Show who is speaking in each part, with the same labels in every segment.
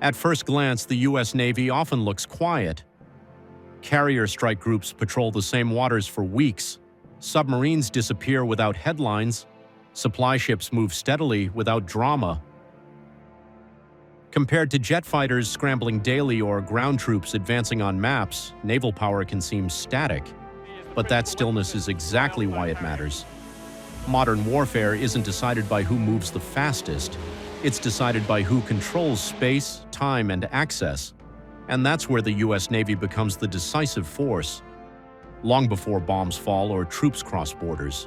Speaker 1: At first glance, the U.S. Navy often looks quiet. Carrier strike groups patrol the same waters for weeks. Submarines disappear without headlines. Supply ships move steadily without drama. Compared to jet fighters scrambling daily or ground troops advancing on maps, naval power can seem static. But that stillness is exactly why it matters. Modern warfare isn't decided by who moves the fastest. It's decided by who controls space, time, and access. And that's where the U.S. Navy becomes the decisive force, long before bombs fall or troops cross borders.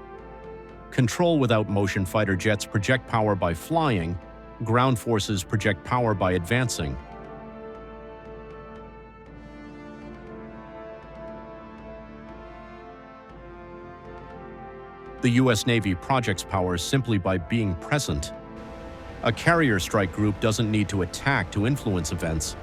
Speaker 1: Control without motion fighter jets project power by flying. Ground forces project power by advancing. The U.S. Navy projects power simply by being present. A carrier strike group doesn't need to attack to influence events.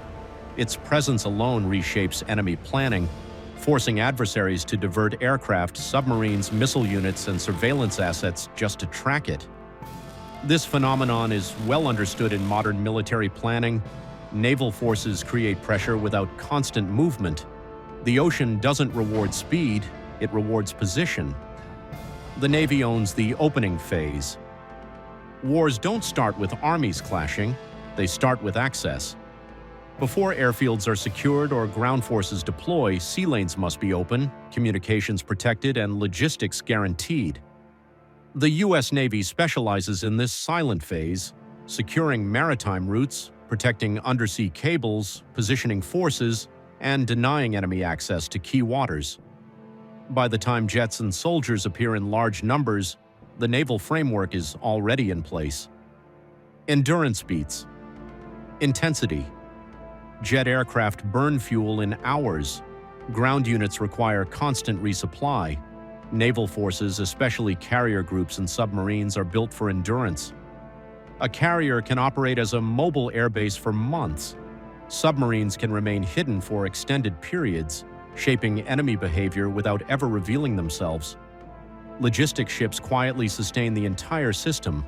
Speaker 1: Its presence alone reshapes enemy planning, forcing adversaries to divert aircraft, submarines, missile units, and surveillance assets just to track it. This phenomenon is well understood in modern military planning. Naval forces create pressure without constant movement. The ocean doesn't reward speed, it rewards position. The Navy owns the opening phase. Wars don't start with armies clashing, they start with access. Before airfields are secured or ground forces deploy, sea lanes must be open, communications protected, and logistics guaranteed. The U.S. Navy specializes in this silent phase, securing maritime routes, protecting undersea cables, positioning forces, and denying enemy access to key waters. By the time jets and soldiers appear in large numbers, the naval framework is already in place. Endurance beats. Intensity. Jet aircraft burn fuel in hours. Ground units require constant resupply. Naval forces, especially carrier groups and submarines, are built for endurance. A carrier can operate as a mobile airbase for months. Submarines can remain hidden for extended periods, shaping enemy behavior without ever revealing themselves. Logistic ships quietly sustain the entire system.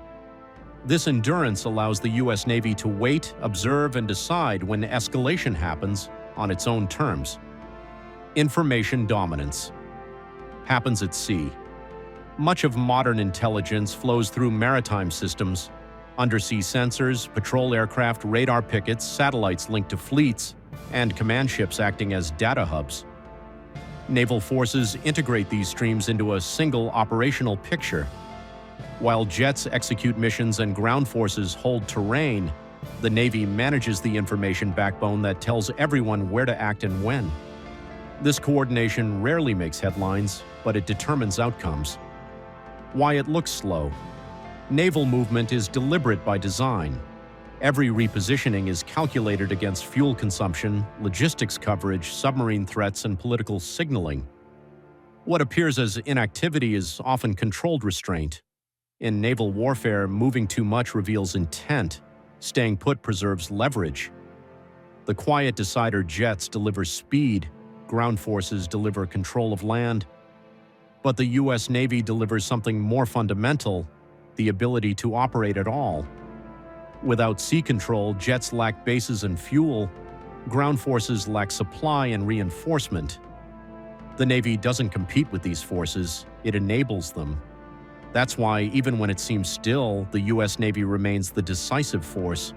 Speaker 1: This endurance allows the U.S. Navy to wait, observe, and decide when escalation happens on its own terms. Information dominance happens at sea. Much of modern intelligence flows through maritime systems. Undersea sensors, patrol aircraft, radar pickets, satellites linked to fleets, and command ships acting as data hubs. Naval forces integrate these streams into a single operational picture. While jets execute missions and ground forces hold terrain, the Navy manages the information backbone that tells everyone where to act and when. This coordination rarely makes headlines, but it determines outcomes. Why it looks slow. Naval movement is deliberate by design. Every repositioning is calculated against fuel consumption, logistics coverage, submarine threats, and political signaling. What appears as inactivity is often controlled restraint. In naval warfare, moving too much reveals intent. Staying put preserves leverage. The quiet decider jets deliver speed. Ground forces deliver control of land. But the U.S. Navy delivers something more fundamental: the ability to operate at all. Without sea control, jets lack bases and fuel. Ground forces lack supply and reinforcement. The Navy doesn't compete with these forces, it enables them. That's why, even when it seems still, the U.S. Navy remains the decisive force,